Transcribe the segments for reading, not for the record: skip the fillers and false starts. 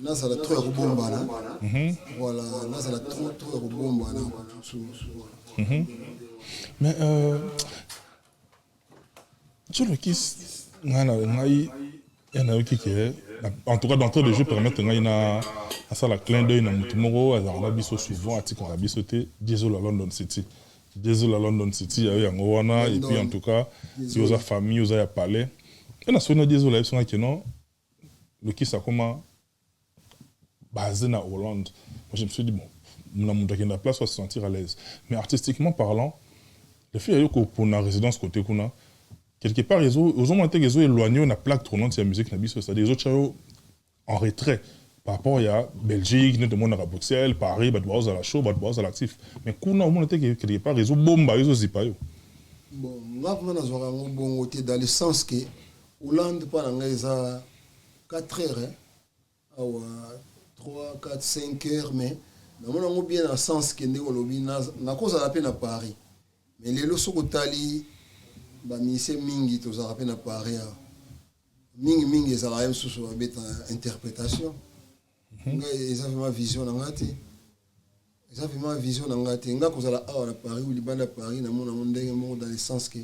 nazala trop ya kobombana voilà nazala trop ya kobombana mais Jolo Kiss ngai nayoki ke en tout cas d'entrée de jeu permettre ngai na asala clin d'œil na mutu moko azalaka biso souvent atikaka biso te désolé à London City yayo yango wana et puis en tout cas yo oza famille oza ya palais et na soni na désolé ayebi songa ke non le Kiss akoma basé na Hollande. Moi je me suis dit bon na mutu akenda place va se sentir à l'aise mais artistiquement parlant le fait yayo pour na résidence côté kuna quelque part ils ont éloigné la plaque tournante de la musique c'est-à-dire les autres en retrait par rapport à Belgique, notamment à Bruxelles, Paris, Badouaz à la show, Badouaz à l'actif. Mais kuna au monde quelque part ils ont bomba, ils ont zipa yo. Bon, moi je bon dans le sens que Hollande pendant les 4 heures hein, 3 4 5 heures mais on a bien dans le sens que na cause à la peine à Paris. Mais les losos kotali ba mise mingi tozala pe na Paris mingi ezala même sous abeta interprétation nga ezava ma vision na ngati ezava ma vision na ngati nga kozala awa na Paris ou libanda Paris na mona ndenge moko dans le sens que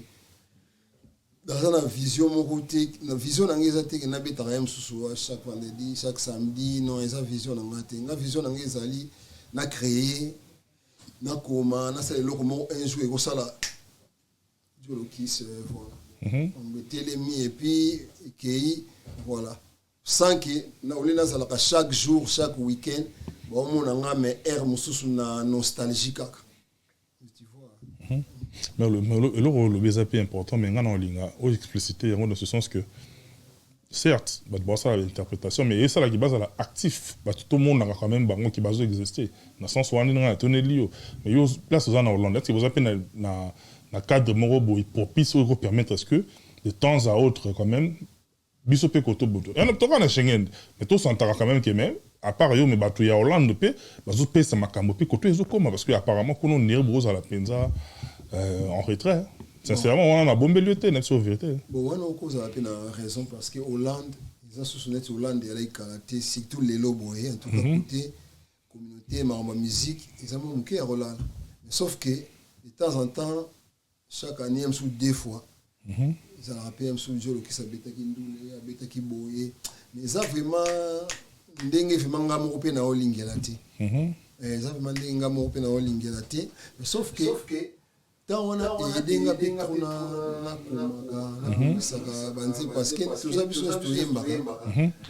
dans la vision moko te na vision na ngeza te na beta même sous chaque vendredi chaque samedi non ezava vision na ngati nga vision na ngeza ali na créer na koma na sala loko moko un jour ko sala Jolo Kiss voilà on mettait les mis et puis qui voilà sans que na olina zala chaque jour chaque week-end bon mon anga mais air mususu na nostalgie kaka tu vois mais le BZP est important mais ngana olinga o expliciter dans ce sens que certes bah ça l'interprétation mais ça la qui base à l'actif bah tout le monde a quand même bango qui base exister dans sens où on a tonné lio mais yo place aux en Hollande est-ce que vous appelez na cadre morobo propice pour permettre est-ce que de temps à autre quand même biso pe koto boto et on a Schengen mais tout s'entend quand même que même à part yo mais batu ya Hollande pe bazo pe sa makambo pe koto ezo koma parce que apparemment kono nerveux à la penza en retrait sincèrement on a bombé le thé n'est-ce vérité bon on a cause à la peine raison parce que Hollande ils ont soutenu Hollande elle a caractère surtout les loboyés en tout cas côté communauté ma musique ils ont manqué à Hollande sauf que de temps en temps chaque année même sous deux fois ils ont rappelé même sous Jolo Kiss abeta ki ndule abeta ki boye mais ça vraiment ndenge vraiment ngamo pe na olingela te ça vraiment ndenge ngamo pe na olingela te mais sauf que tant on a denga pe kuna na saka banzi parce que tout ça biso stoyemba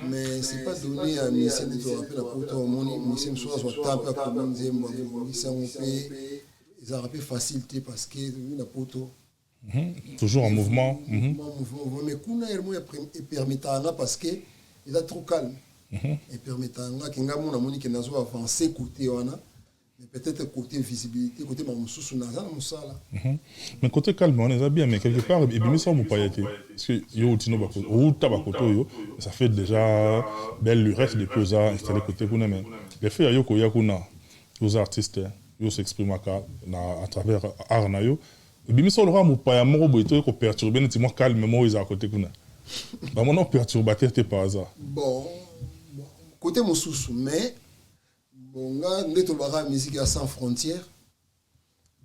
mais c'est pas donné à mission de te rappeler la poto moni mission soit tape à commencer moi mission pe ils ont rappelé facilité parce que la poto toujours en mouvement mais kuna elmo et permettant parce que il est trop calme et permettant que ngamo na moni que nazo avancer côté wana mais peut-être côté visibilité côté mamususu na za musala mais côté calme on est bien mais quelque part et bien ça mon payete parce que yo tino bako ou tabakoto yo ça fait déjà belle lurette depuis aux installé côté kuna mais les fait yo ko yakuna aux artistes yo s'exprime à travers art na yo et bien ça le ramo pa moko boito ko perturber net moi calme moi ils à côté kuna ba mon perturbateur te par hasard bon côté mususu mais bon nga ndeto baka musique ya sans frontières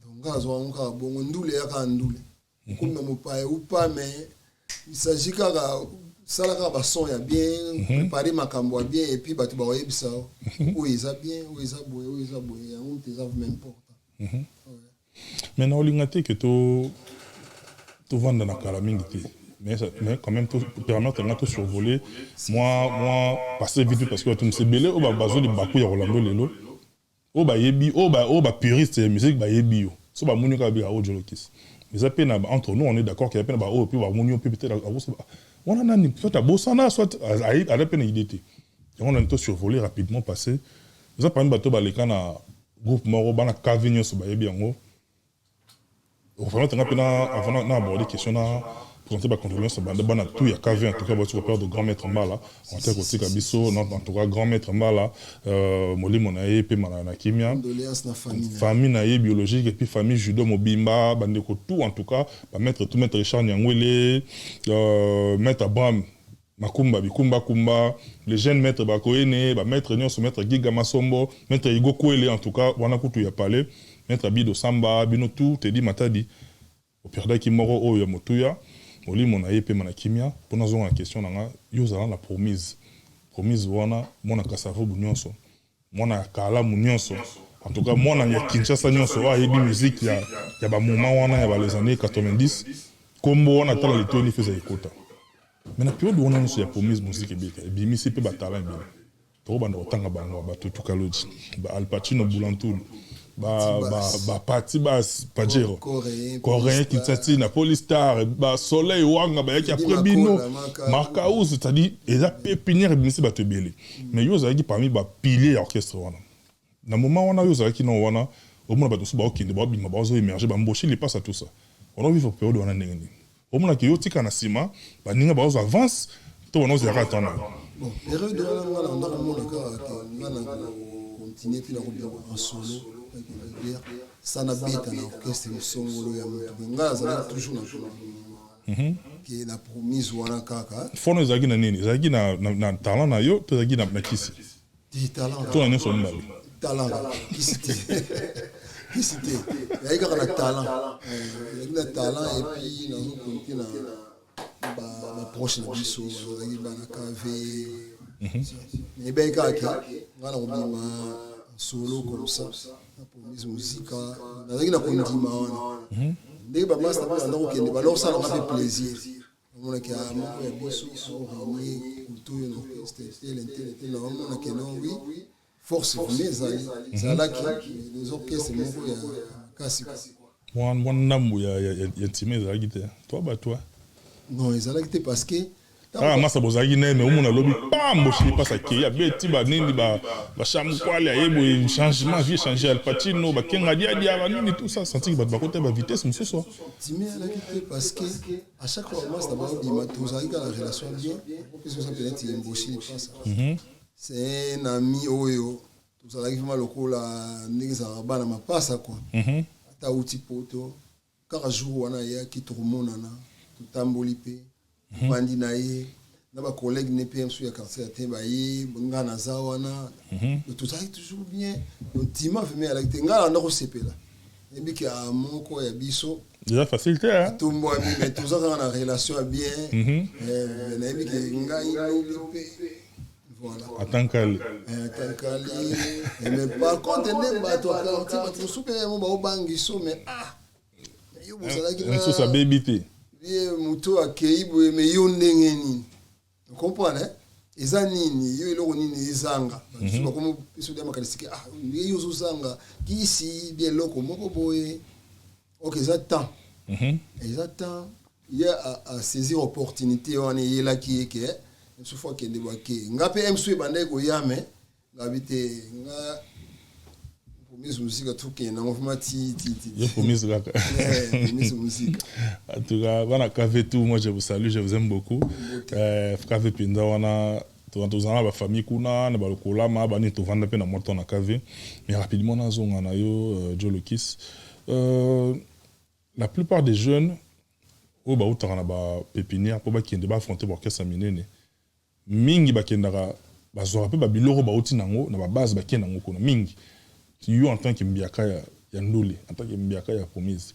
donc nga zo nga bon ndule ya ka ndule comme mo pa ou pas mais il s'agit kaka salaka ba son ya bien préparer makambo bien et puis batu ba oyebisa o eza bien o eza boye on te ça même important mais na olingate que to vendre na kala mingi te mais quand même tout permettre de survoler moi passer vite parce que tout me c'est belé o ba bazo de baku ya Rolando lelo o ba yebi o ba puriste de musique ba yebi yo so ba munu ka bi a Jolo Kiss mais après entre nous on est d'accord qu'il y a peine ba o puis ba munu peut-être on a nani soit à Bossana soit à la peine idée te on a tout survoler rapidement passer ça par exemple bato ba le kana groupe moro bana Cavigno so ba yebi yango on va maintenant avant d'aborder question na présenter ma condoléance bande bana tout ya KV en tout cas votre père de grand maître Mbala en tant que Kabiso en tout cas grand maître Mbala molimo na ye pe na kimia condoléance na famille na ye biologique et puis famille judo mobimba bande ko tout en tout cas ba maître Richard Nyangwele maître Abraham Makumba, Bikumba Kumba, les jeunes maîtres Bakoene, maître Nyonso, maître Giga Masombo, maître Igo Kwele, en tout cas, on a coutu ya parlé, maître Abido Samba, Bino tout, te dit Matadi, au perdait qui moro o ya motuya, au lit mon aïe pe manakimia, pour nous avoir la question, yo zala la promise, promise wana, mona kasavo Nyonso, mona kala Nyonso, en tout cas, mona ya Kinshasa Nyonso, a yebi musique, ya ba moment wana, ya ba les années 90, comme on a tant les tours, il faisait écouter. Mais la période où on a une promise musique et bien, il s'est pas talent bien. Trop bon autant que bango, ba tout kalodi, ba Al Pacino Boulantoul, ba parti ba Pajero, Coréen qui s'attire na Polistar, ba Soleil Wanga, ba qui après bino, Marcaouz, c'est-à-dire et la pépinière bien c'est ba te belé. Mais yo zaki parmi ba pilier orchestre wana. Na moment on a yo zaki non wana, au moins ba tout ba okinde ba bima ba zo émerger ba mbochi il passe à tout ça. On a vu une période où on a nengeni. Au moins que yo tika na sima ba ninga ba avance to on ose rata na bon erreur de la ngala on a mon ka ngana continuer puis la robia en solo ça na beta na orchestre songolo ya mutu ngala ça toujours na qui la promise wana kaka fono zagi na nini zagi na talent na yo to zagi na kisi di talent to na so mbabi talent kisi c'était il y a un talent il y a un talent et puis dans un côté la proche de biso il y a un cave et bien quand on dit solo comme ça pour musique il y a un condiment dès que master on a ok alors ça on a fait plaisir on a que a biso réuni tout c'était l'intellectuel on a que non oui force c'est là que les orchestres sont ya kasi moi nambu ya timé zaki te toi ba toi non ezalaki te parce que ah masa bozaki ne mais omona lobi pambo chili pasa ki ya beti ba nini ba chamu kwale ayebo changement vie changer Al Pacino ba kenga dia ba nini tout ça senti que ba côté ba vitesse monsieur so timé alaki te parce que à chaque fois moi ça va bima tozaki la relation bien parce que ça peut être imbochili pasa c'est un ami oyo tozalaki vraiment lokola ndenge ezalaka bana mapasa quoi ata uti poto kaka jour wana ayaki tokomonana totamboli mpe bandi na ye na bacollègue ne mpe mosusu ya quartier ate baye ngai naza wana tozalaki toujours bien ntima vraimen alaki te ngai alanda kosepela ebiki ya moko ya biso déjà facile te tombwami mais toza kaka na relation ya bien nayebiki ngai mpe voilà. Atankali. Mais par contre, ne bateau à quartier, tu super mon bao bangiso mais yo bozala ki na so sa baby te. Bien muto akeibo mais yo ndengeni. Vous comprenez? Eza nini yo eloko nini ezanga. So comme biso de makalisiki yo zo zanga kisi bien loko moko boye. OK, ça temps. Exactement. Il y a à saisir opportunité on est là qui est que une fois qu'il débarqué ngape mswe bande ko yame ngabite nga promise musique tout qui na mouvement ti promise là musique en tout cas bana café tout moi je vous salue je vous aime beaucoup café pinda wana tozana ba famille kuna na ba lokola ma bani to vanda pe na moto na café mais rapidement na zonga na yo Joe Lokis la plupart des jeunes au ba utana ba pépinière pour ba kende ba affronter orchestre minene mingi bakendaka bazora pe ba biloko ba uti nango na ba base bakenda ngo kuna mingi yo en tant que mbiaka ya ndole en tant que mbiaka ya promise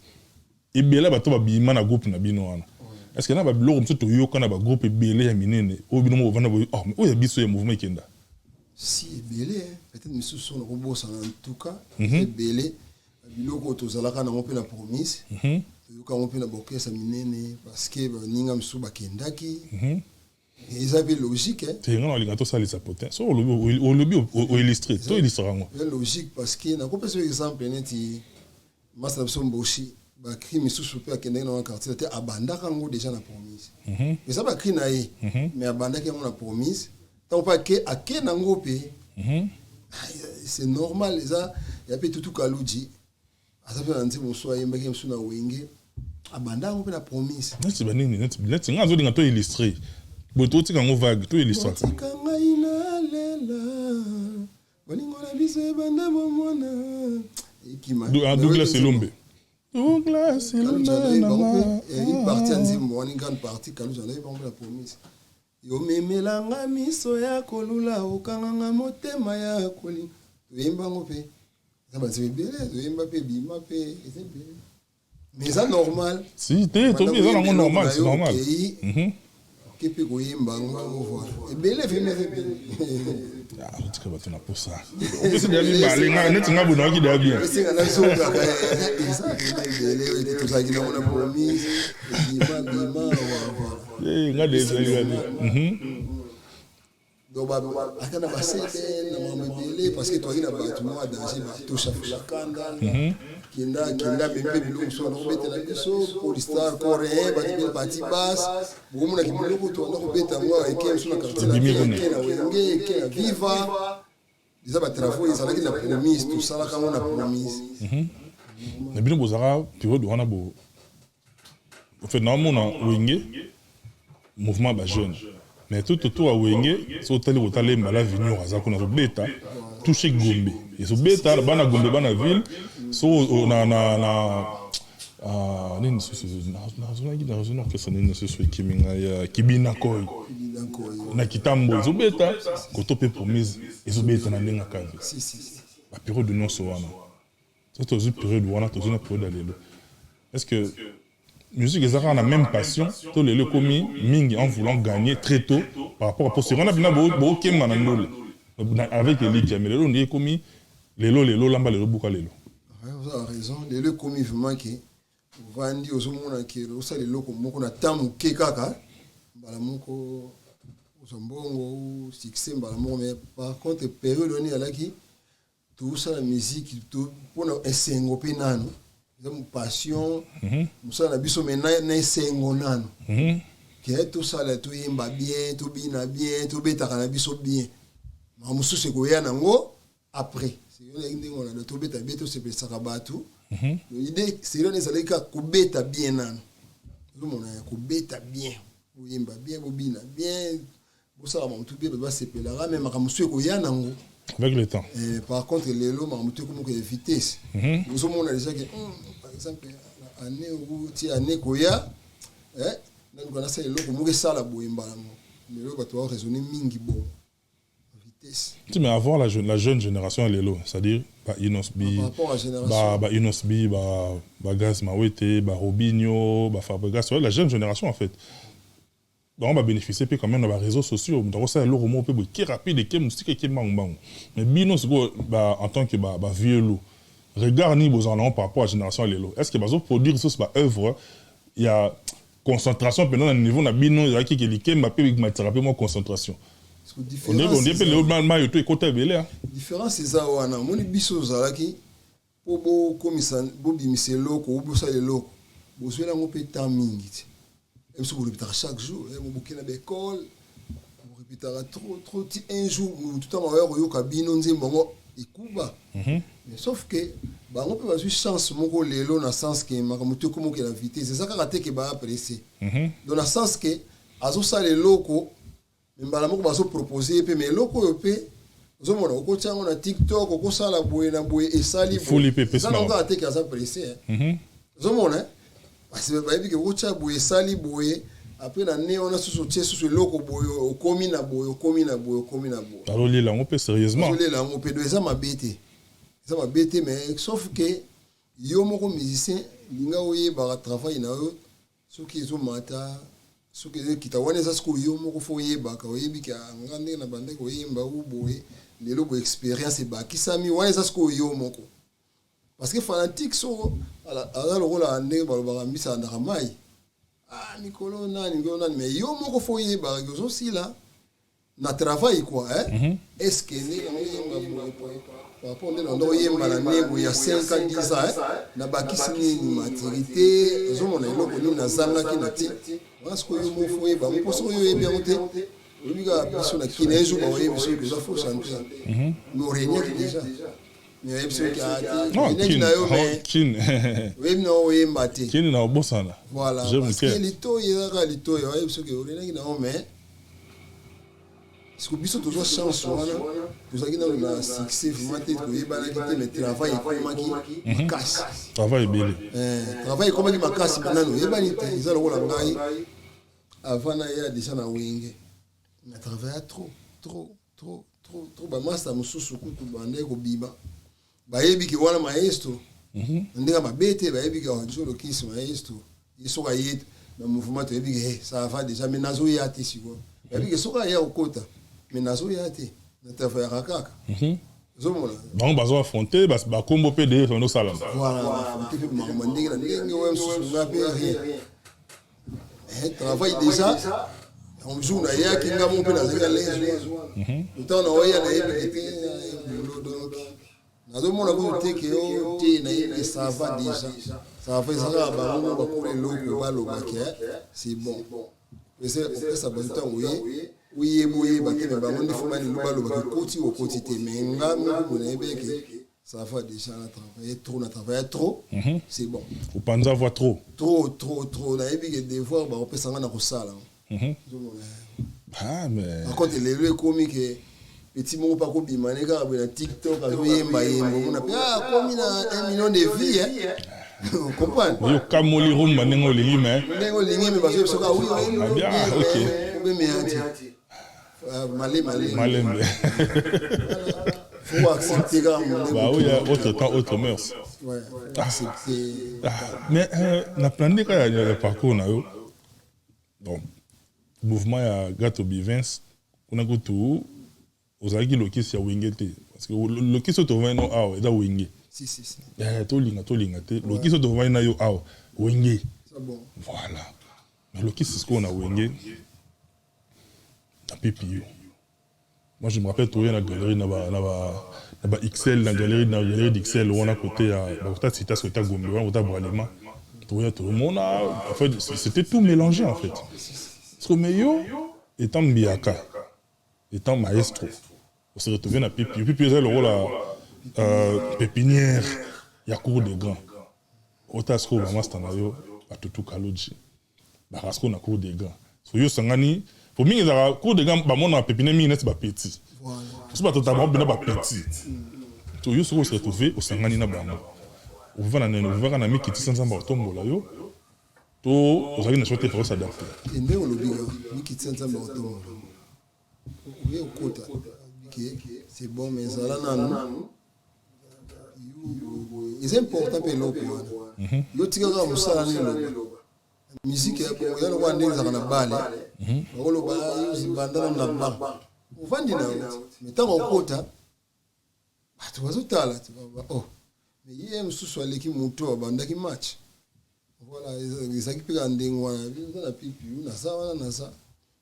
ebele bato ba bima na groupe na bino wana est ce que na ba biloko mso to yo kana ba groupe ebele ya minene o bino mo vana bo o ya biso ya mouvement ikenda si ebele peut-être monsieur son robot ça en tout cas ebele biloko to zalaka na ngope na promise yo ka ngope na bokesa minene parce que ninga mso bakendaki ils avaient logique c'est non les gâteaux ça les apotes so au lobby au illustré to illustrera ngo logique parce que na ko pesa exemple neti masa somboshi ba crime sous pe akende na quartier te abandaka ngo déjà na promise mais ça ba crime na ye mais abandaka ngo na promise tant pas que akena ngo pe c'est normal ça ya pe tout kaluji asa pe nzi moso ayemba ke msuna wenge abandaka ngo pe na promise neti banini neti ngazo dinga to illustré boto tika ngo vague to illustre tika ngaina lela bolingo na biso banda bomona ikima Douglas Elombe une partie en zim une grande partie quand nous en avons la promise yo memelanga miso ya kolula okanganga motema ya koli toyemba ngo pe ça va se bien toyemba pe bima pe mais ça normal si t'es tombé ça non normal c'est normal kepe koyemba ngo voilà ebele vime ah tu que tu na pour ça c'est d'aller balinga net nga bona ki da bien c'est na songa ça ebele tout ça qui na mona promise bima eh nga des donc akana basede na mamabele parce que toi ina batu mo danger ba to chafa kanda kinda bembe biloko so na betela biso polistar coréen ba tibel parti basse bomu na kimiloko to na kobeta ngo eke so na quartier na wenge ke viva déjà ba travaux ils allaient na promise tout ça là quand on a promise na bino bozara période wana bo en fait normalement na wenge mouvement ba jeune mais tout autour à Wenge, so tali otale mala venir aza kuna beta toucher Gombe et so beta bana Gombe bana ville so na nini so na zona que ça nini so kiminga ya kibina koy na kitambo so beta ko topé promise et so beta na ndinga kavi si la période de non so wana so to zu période wana to zona période alelo est-ce que musique est la même passion tous les commis mingi en voulant gagner très tôt par rapport à posture on a bien beau kema na ndole avec les ligue mais les commis les lo lamba les buka les lo vous avez raison les commis vraiment que vandi ozomona que ça les loko moko na tamu ke kaka bala moko ozombongo succès bala moko mais par contre période on est là qui tout ça la musique tout pour un sengo pe nano une passion ça na biso mena na sengo nano que tout ça là tout yemba bien tout bina bien tout beta kana biso bien ma mususu ko ya nango après c'est une ndingo na tout beta bien tout se pesa kabatu l'idée c'est là ça leka ko beta bien nano tout mon ko beta bien yemba bien bobina bien bo ça ma tout bien ba se pela même ma mususu ko ya nango avec le temps. Par contre, les lots, je comme que vitesse. Nous avons déjà que, par exemple, année où tu as année Koya, nous avons les lots comme ça la boimba. Les lots, tu as raisonné mingi bon. Vitesse. Tu mais avoir la jeune génération les lots, c'est-à-dire bah Inosbi, bah Inosbi, bah Gaz Mawete, bah Robinho, bah Fabregas, la jeune génération en fait. Donc on va bénéficier puis quand même dans les réseaux sociaux donc ça le roman peut qui rapide et qui musique qui bang mais bino bah en tant que bah vieux loup regarde ni besoin par rapport à la génération les lots est-ce que bah produire ça bah œuvre il y a concentration pendant le niveau na bino il y a qui liké m'a peu ma thérapie moi concentration on dit que le mal et tout côté belé différence c'est ça wana moni biso zalaki po komisa bo bimiselo ko bo ça les lots bo swela ngo pe tamingi on répétera chaque jour on bouquin à l'école on répétera trop un jour tout le temps on yo kabino nzembo ikuba mais sauf que bah on peut avoir chance moko lelo na sens que makamuto comme que la vitesse c'est ça karaté que ba apprécier dans le sens que azo ça les locaux mais bala moko bazo proposer pe mais locaux yo pe ozomona oko tsango na TikTok oko sala boye na boye et sali ça on karaté que ça apprécier ozomona parce que bayebi ke ocha boye sali boye après la né on a sous loko boye okomi na boye alors les là on peut sérieusement les là on peut deux ça m'a bêté mais sauf que yo moko musicien linga oye ba travail na yo ce qui zo mata ce qui ta wana ça ce que yo moko fo yeba ka oyebi ka ngande na bande ko yemba u boye les lobo expérience ba kisami wana ça ce que yo moko parce que fanatique so ala le rôle à ne ba mbisa na ramai Nicolas nani mais yo moko foye ba aussi là na travail quoi est-ce que ne par rapport à ndo yemba na nebo ya 5 ans 10 ans na bakisi ni maturité zo mona eloko ni na zanga ki na ti parce que yo mo foye ba mo so yo yebi amote obiga biso na kinezo ba yebi so déjà faut chanter no réunion déjà mais episode qui a été kin na obosana voilà parce que lito yera lito yo episode que orenaki na mais ce que biso toujours chance wana tozaki na succès vraiment te koyebana ki te mais travail ekomaki makasi travail belé travail ekomaki makasi maintenant oyebani te eza lokola ngai avant na ya déjà na wenge On a travaillé trop. Bah, moi, ça me soucie beaucoup de bande au biba. Bah, il y a un maestro. On dit que ma bête, bah, il y a un jour le kiss maestro. Il soit yet, dans le mouvement, ça va déjà, mais nazo yate, si quoi. Il y a soit y'a au quota, mais nazo yate. On a travaillé à Kaka. Donc, on va affronter, bah, comme PD, on a salam. Voilà, on peut m'amener, on travaille déjà. On joue na ya kinga mon pe na zeka lezo temps na oya na yebeke na do mona ko te ke o te na yebeke ça va déjà ça va ça va ba mo ba ko le loko ba lo ba ke c'est bon mais c'est ça ba temps oui boye ba ke ba mo ndi fuma ni ba lo ba ko ti o ko ti te menga mo na yebeke ça va déjà na travailler trop c'est bon ou panza voit trop na yebeke devoir ba on peut sanga na ko sala. Ah, mais. Par contre, les comiques, petit mot pas comme Bimane, car avec TikTok, avec Yemba, on a comme il a 1 million de vies, vous comprenez? Oui, comme on lit room, on lit mais. On lit mais parce que c'est ça, oui, Malé. Faut accepter quand même. Bah oui, autre temps, autre mœurs. Ouais, accepter. Mais, on a plein de parcours, donc. Mouvement ya gato bivens on a go tout aux agi lokisi ya wingete parce que lokisi to vano aw eda wingi si to linga te lokisi to vano yo aw wingi c'est bon voilà mais lokisi ce qu'on a wingi pipi moi je me rappelle tout la galerie na ba XL la galerie d'XL on a côté à ba cita sur ta gombe on ta bralema tout le monde en fait c'était tout mélangé en fait. Parce que Meyo, étant Mbiaka, étant maestro, on se retrouvait dans Pipi. Pipi faisait le rôle à pépinière, il y a cours de grands. Otasko, maman, c'est un ayo, à Tutu Kaloji. Barasko, na cours de grands. So yo sangani, pour moi, il y a cours de grands, bah, mon pépinière, il y a petit. Parce que bah, tout à l'heure, il y a petit. So yo se retrouvait au sangani na bama. On va dans un ami qui est sans tombe là yo. To ozali na sote pour s'adapter. Et ndé olobiga miki tsenza mbaoto. Oui okota. C'est bon mais ça là nanu. C'est important pe loko wana. Yo tika ka musala ni loko. Musique ya bongo yana kwa ndenge za kana bale. Olo ba yo zibandana na ba. Uvandi na mais tant okota. Batu bazotala oh. Mais hier msusu aleki muto abandaki match. Voilà, ils ont un ding wana na pipi na sawa na sa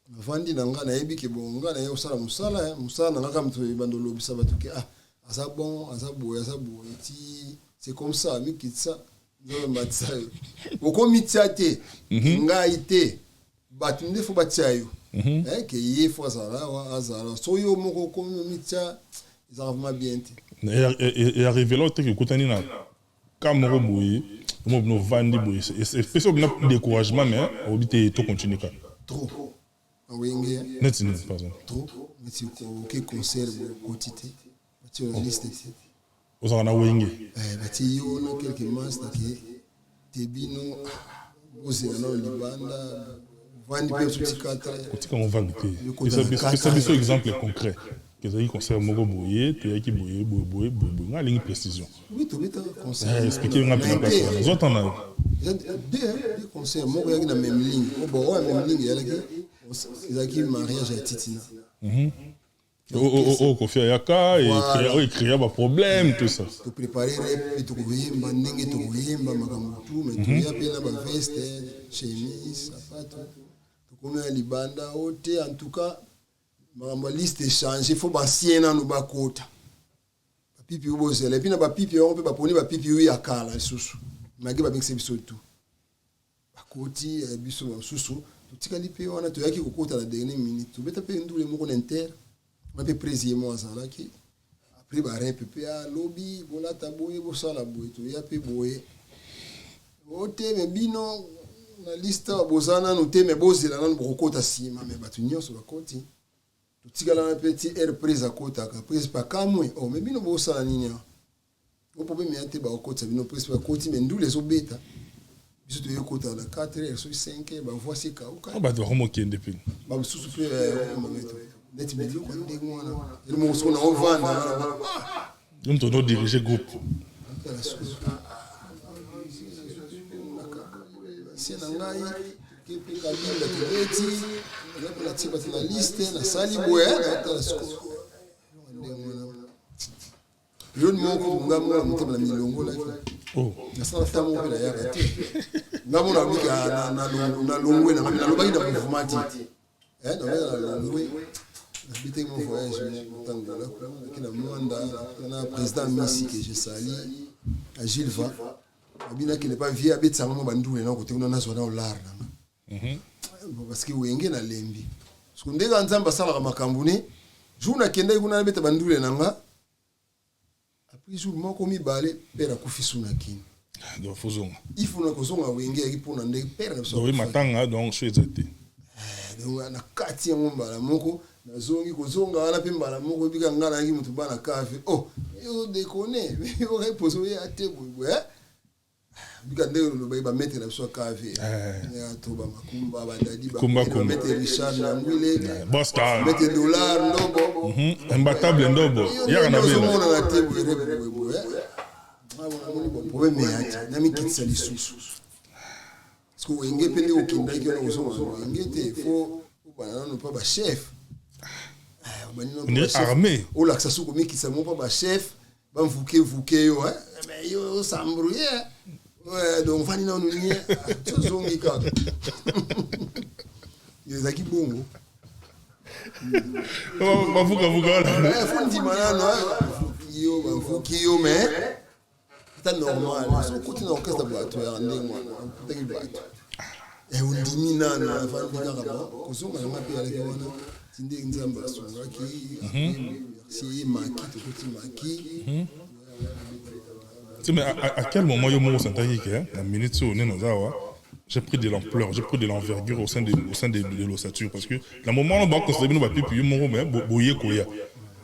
na vandi na nga na yebi ke bonga na yo sala musala na nga kam to bando lobisa batuke asa bon ti c'est comme ça mi kitsa no matsa oko mitiate nga ite batunde fo batyayo ke ye fo sala wa azala so yo moko ko mitya ils arrivent bien et arrivé là que kutani na kamoro boye nous vandi boye c'est spécialement un découragement mais on dit tout continuer quand trop oui net par exemple trop mais tu que concert quotité tu as liste aux en a wingé tu yo na quelques masters qui tebino oser na libanda vandi pe sur 4 côté on va goûter c'est un exemple concret que ça y concert moko boye tu y qui boye na ligne précision oui tu beta concert expliquer un peu la les autres en a deux concerts moko ya na même ligne bon même ligne ya qui mariage à Titina Kofi Ayaka et créer un problème tout ça tu préparer et tu koyemba ndenge tu koyemba makambo tout mais tu ya pena ba veste chemise sapato tu connais libanda ote en tout cas makambo liste changer faut basiena no bakota pipi ubozela puis na ba pipi on peut ba poni ba pipi wi akala susu magi ba bingse biso tout bakoti biso susu tutikali pe wana to yaki kokota la dernière minute tu beta pe ndule moko n'inter ma pe président moi ça là qui après ba rep pe a lobby bona taboye bo sala boye to ya pe boye ote me bino na liste bozana no te me bozela na bokota sima me batu nyonso bakoti tutikala na petit air prise à kota ka prise pa kamwe oh me bino bo sala nini o problème ya te ba okota bino prise pa koti me ndule zo beta biso toyekota na 4 heures soki 5 heures bavoa se kauka bato bakomokende mpe bamosusu mpe neti biloko ndenge wana eli moko soko na ovanda yo moto ono dirige groupe sie na ngai kepe kabinda tobeti napela tie bato na liste nasali boye naotala siko ndenge wana periode moko nga mona motema na milongolaki nasala ta moko mpe nayaka te nga mona abika na longwe na ngai nalobaki na mouvement ti nalobaki na longwe nabitaki mo voyage motangola naki na mwanda na président misi ke je sali a Gilva abinaki ne pas vie abetisanga mo bandule na kote kuna nazwa na olar nanga parce que wenge na lembi parce que ndenge nzamba asalaka makambo ne jour nakendaki kuna nabeta bandule nanga après jour moko mibale père akufi suna kini donc fozonga il faut na kozonga wenge yaki mpona ndenge père na biso oui matanga donc so ezate donc na kati yango mbala moko nazongi kozonga wana mpe mbala moko ebika nga nayaki motu bana kafe yo dekone oreposo ye ate boyeboye bika ndenge lolobaki bametre na biso ya kafe to bamakumba badadi bamete richard na ngwile mete dollar ndobo imbatable ndobo yaka na bela na te boyeboye amoni problème yati namikitisa lisusu parce que wenge mpe nde okendaki wana kozonga wenge te fo banana no pa bachef armé olakisa soko mikisa mo pa bachef bamvuke yo yo sambrouye donc vani nano nie tozongi kaka ezalaki bongo bavukavuka wana fo ndima nano bavuki yo mais ta normal sokoti na orchestre bato ya ndenge wana kutaki bato undimi nano avandi kaka kozonga nanga mpe alaki wana tinde nzambe asongaki merci maki tokoti maki. Mais à quel moment yo mo sentaki que la minute sur Nenazawa j'ai pris de l'ampleur, j'ai pris de l'envergure au sein de l'ossature parce que le moment on va considérer nous va pipi yo mo mais boye koya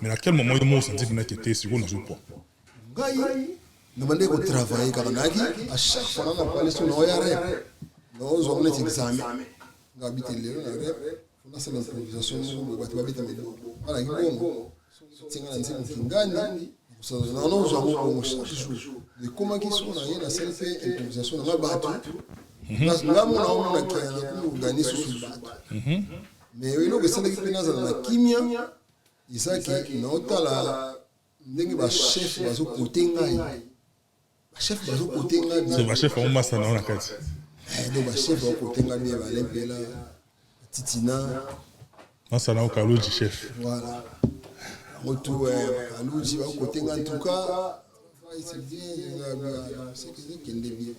mais à quel moment yo mo senti que était sur na joue pas ngai demandé ko travailler car naki à chaque fois on a parlé sur no ya rep no zo on est examen ngabite lelo na rep on a cette improvisation mo ba tabita medo ala ngibongo tinga nzima kingani non non zo mo chaque jour de comment qui sont na yena cette improvisation na bato nga mona ona kaya ku organiser sur bato mais ilo que c'est que pena za na kimia isaki na otala ndenge ba chef bazo côté ngai ba chef bazo côté ngai c'est ba chef on massa na ona kati donc ba chef bazo côté ngai bien balempela titina massa na okaluji chef voilà retour kaluji bazo côté ngai en tout cas c'est bien c'est que kende bien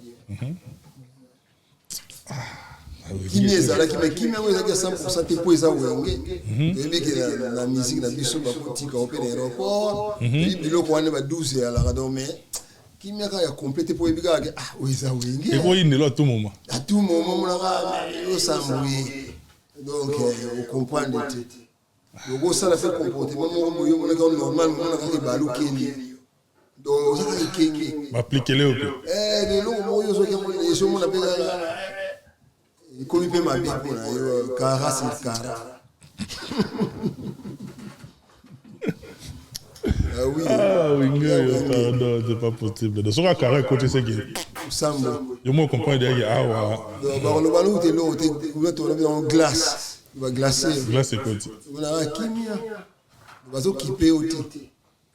kimia ezalaki me kimia yango ezalaki 100% te mpo eza wenge toyebiki na musique na biso bakotika ope na aéroport toyebi biloko wana ba 12 eyalaka donc mais kimia kaka ya complete mpo oyebi kaka oyo eza wenge ekoyindela tout moment monaka osambouye donc ocomprendre te okosala mpe comportement moko moyo monaka normal monaka kaka ebalukeli donc ozaka ekenge baaplikele ope leloko moko yo ozomona mpe kaka ekomi mpe mabe mpona yo kara c'est kara oui non c'est pas possible donc soka kara côté c'est que sambo yo mo comprendre que awa bakoloba loku te eloko te tona mpe nango glace glace ekoti onaka kimia bazokipe yo te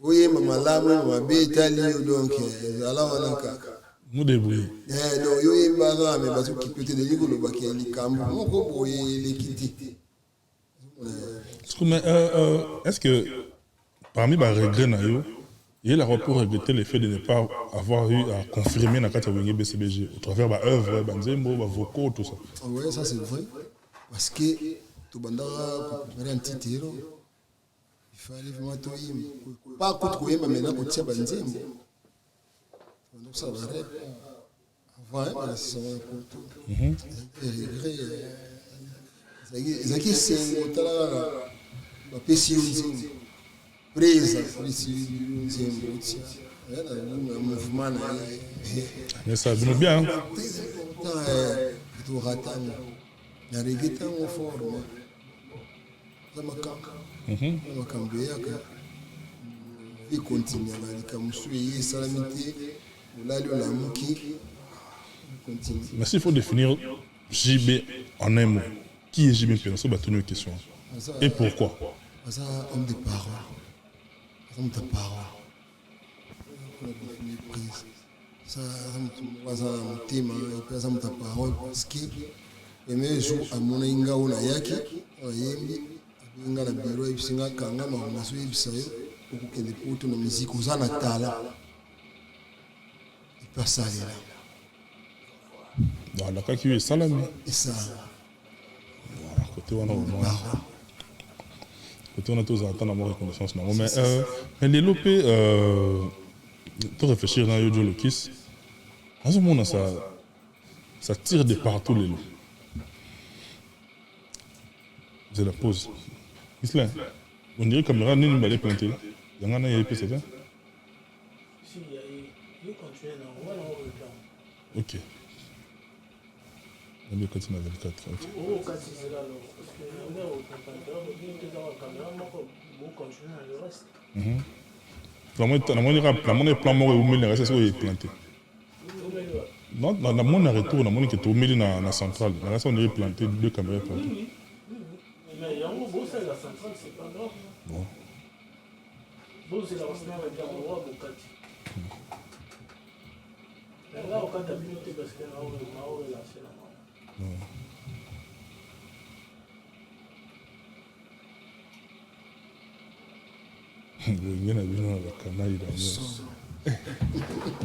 oyemba malamu oyemba mabe etali yo donc ezala wana kaka mu débrouiller donc yo yembaka me bazokipe te delingi olobaki ya likambo moko boye eleki te mais est-ce que parmi les regrets il a pu regretter le fait de ne pas avoir eu à confirmer dans la Wenge BCBG au travers de l'œuvre, de vocaux, tout ça. Oui, ça c'est vrai. Parce que tout le monde a un petit héros. Il fallait vraiment tout y pas contre quoi, mais maintenant qu'on tient Banzembo. Donc ça va être avant, c'est un regrets. Ils ont c'est un PC presa mais ça vient bien tu ratango na reggae tango forme za makambo yaka vi continue na likamusu yi salamité olali olamuki continue. Mais s'il faut définir JB en un mot, qui est JB Mpiana? C'est une question. Et pourquoi? Ça homme de parole. Homme de parole. Ça un thème et ça me ta parole parce que le même jour à mon inga ona yaki yembi inga na biro ibisinga kanga ma maso ibisayo okukende poto na musique uzana tala ipasa là. Dans la cas qui est salami. Et ça. Voilà, côté on a au moins. Côté on a tous attendre la reconnaissance. Mais les lopés, tu réfléchir dans Yojo Lokis. En ce moment, ça tire de partout les lots. C'est la pause. Isla, on dirait que caméra n'est pas plantée. Il y en a un peu, c'est ça? Si, il continue, on va le plan. Ok. On va continuer avec 4. Oh, quand c'est là, parce que on est au campagne, on est dans la caméra, on continue le reste. La monnaie plan mort et où le reste, c'est planté. Non, la monnaie retour, la monnaie qui est au milieu de la centrale. Le reste, on est planté, 2 caméras plantées. Oui. Mais il y a un gros, c'est la centrale, c'est pas grave. Bon. Bon, c'est la centrale, il y a un roi, Bokati. Là, au cas d'habilité, parce que là, on est là, c'est la main. Il y en a bien dans le canal.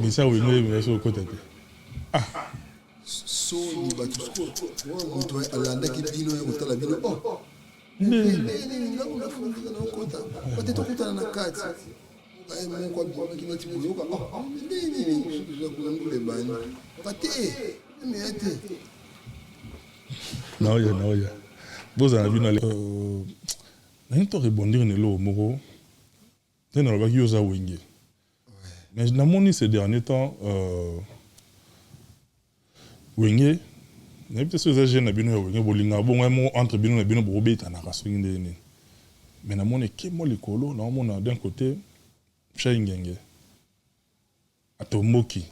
Mais ça, oui, mais ça, au côté. So ni batusko wa mtu alanda kipino ya kutala bino nga unafunga na ukota watetokuta na kati ai mungu kwa kile tibuyoka nini za kulambule bani wakati miete naoya boza na bino na to rebondir ne lo moko tena la baki yoza wenge mais namoni ces derniers temps wenge na peut-être ces jeunes na bino ya wenge bolinga bongo mo entre bino na bino bobeta na kasongi ndene mais namoni ke mo likolo na mona d'un côté Chai Ngenge atomoki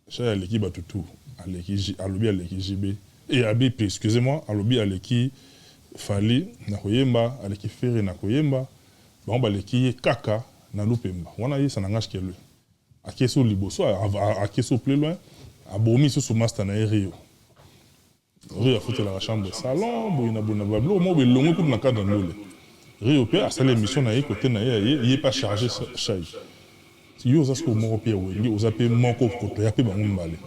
Chai aleki batutu aleki alobi aleki JB et ABP excusez-moi alobi aleki Fali na koyemba aleki Ferre na koyemba ba baleki kaka na lupemba wana ye sanangash kele akeso liboso akeso plus loin abomi sous master na Rio a foutu la chambre salon boina bona bablo mo belongo ku na cadre ndole Rio pe a sala émission na côté na ye est pas chargé Chai si yo zasko mo pe wengi ozape moko koto ya pe bango mbale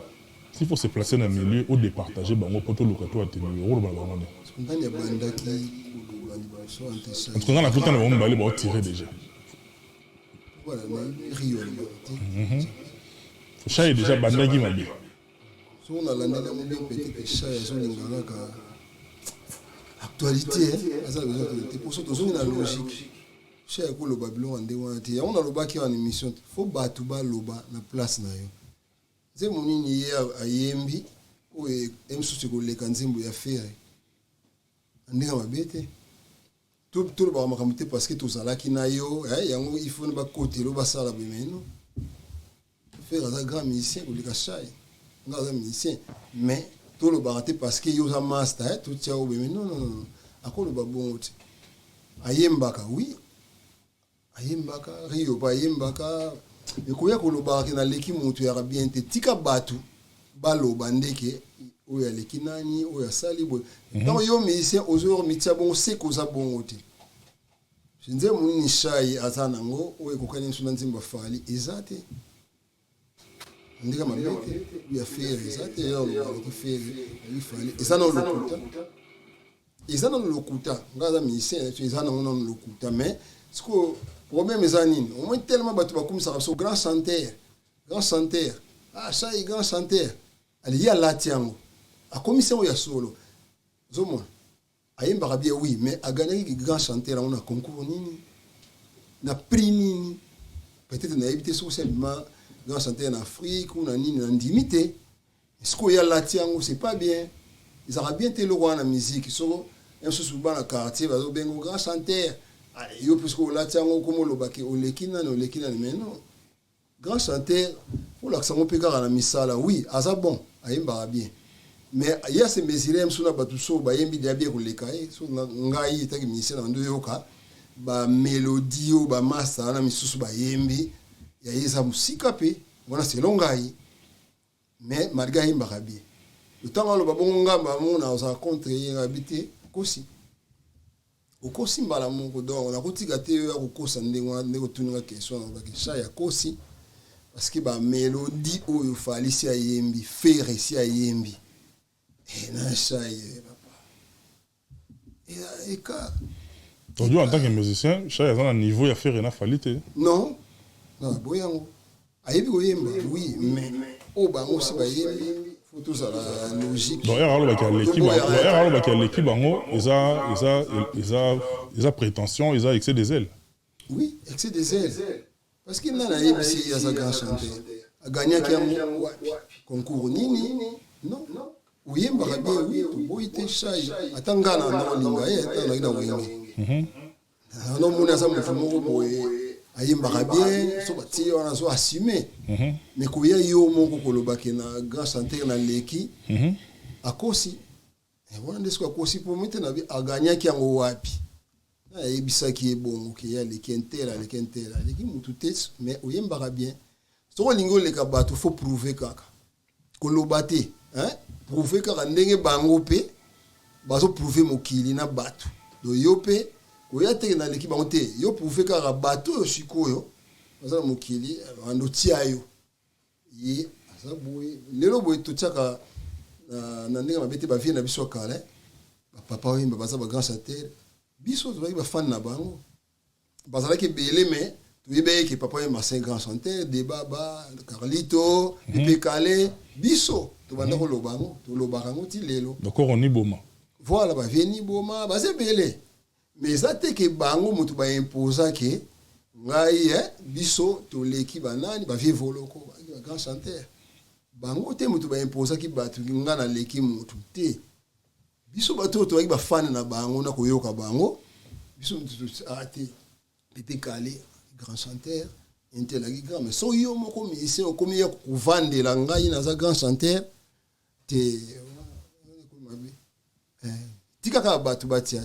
s'il faut se placer dans le milieu ou départager bango poto lokato atenu euro ba bango ndani ya bandaki so en tout cas na tout temps bango mbale ba tirer déjà voilà Rio Chai déjà bandaki mabe so on a l'année là mon petit que Chai zo lingana ka actualité ça besoin de pour ça toujours une logique Chai ko lo babylon ande wanti on a lo baki en émission faut batu ba loba na place na yo ze monini ye ayembi o emsusu ko le kanzimbo ya Ferre ndinga mabete tout ba makamute parce que tozalaki na yo yango il faut ba côté lo ba sala bemeno Ferre za grand musicien ko le ka Chai nga musicien mais tout le baraté parce que yo za master tout ça bemeno non akolo ba bongote ayembaka oui ayembaka Rio ba ayembaka ekoya kolobaka na leki mutu ya bien te tika batu baloba ndeke oya leki nani oya sali bo donc yo musicien ozor mitsa bon se koza bongo te nze munini Chai azanango oya kokani nsuna nzimba Fali ezate ndika mabete ya Ferre ezate ya lo Ferre ya Fali ezana lokuta ngaza musicien ezana ngona lokuta mais siko problème ezanini au moins tellement batu bakumisa so grand chanteur Chai grand chanteur ali ya latiango akomisa o ya solo zomo ayemba bien oui mais aganyaki grand chanteur on a concours nini na prix nini peut-être na éviter so seulement grand chanteur en Afrique ou na nini na ndimité ce qu'il y a là c'est pas bien ils auraient bien été le roi la musique so un souvent dans quartier va au bengo grand chanteur yo puisque là comme le baké au lekina mais non grand chanteur pour l'accent on peut la misala oui asa bon ayimba bien mais il y a ces mesures sur la batu so ba yembi dia bien ko lekai so ngai taki misela ndo yoka ba mélodie ou ba massa na misusu ba yembi ya yesa musika pe wana c'est longai mais malgré yimba bien le temps le babongo ngamba mona osa contre habité kosi okosi mbala moko donc na kotika te ya kokosa ndengwa ndeko tuninga question na bakisha ya kosi parce que ba mélodie oyo fali si ayembi faire si ayembi et na chaye papa et ka aujourd'hui en tant que musicien chaye à un niveau ya faire na falite non boyango ayebi oyemba oui mais o ba aussi ba yembi faut tout ça la logique donc alors l'équipe bango ils a prétention ils a excès des ailes oui excès des ailes parce qu'il n'a pas ici à sa grand chanteur a gagné qui a concours nini non uyemba bien oui boite chai atangana na linga eta na wengi non mona sa mfumo boye ayemba bien so bati wana so assumer mais ko ya yo moko kolobaki na grand chanteur na leki akosi wana ndesko akosi pour mettre na a gagné qui yango wapi na ebisaki ebongo ke ya leki leki mutu tete mais oyemba bien so lingo le ka bato faut prouver kaka kolobate hein prouver kaka ndenge bango pe bazo prouver mokili na bato do yo pe oya te na leki bango te yo prouver kaka bato yo sikoyo baza mokili ando tia yo ye asa boye lelo boye to tiaka na ndenge mabete ba vie na biso kala papa oyemba baza ba grand chanteur biso to ba fan na bango bazala ke belé mais tuyebe ke papa oyemba 5 grand chanteur de baba Carlito Pekale biso to banda ko lobango to lobango ti lelo donc on ni boma voilà ba veni boma ba se belé mais ça te ke bango mutu ba imposa ke ngai biso to leki banani ba vie voloko ba grand chanteur bango te mutu ba imposa ki batu ngana leki mutu te biso bato to ba fan na bango na koyoka bango biso mutu ate pete kale grand chanteur intelagi grand mais so yo moko musicien okomi ya kuvandela ngai na za grand chanteur te tika ka batu batia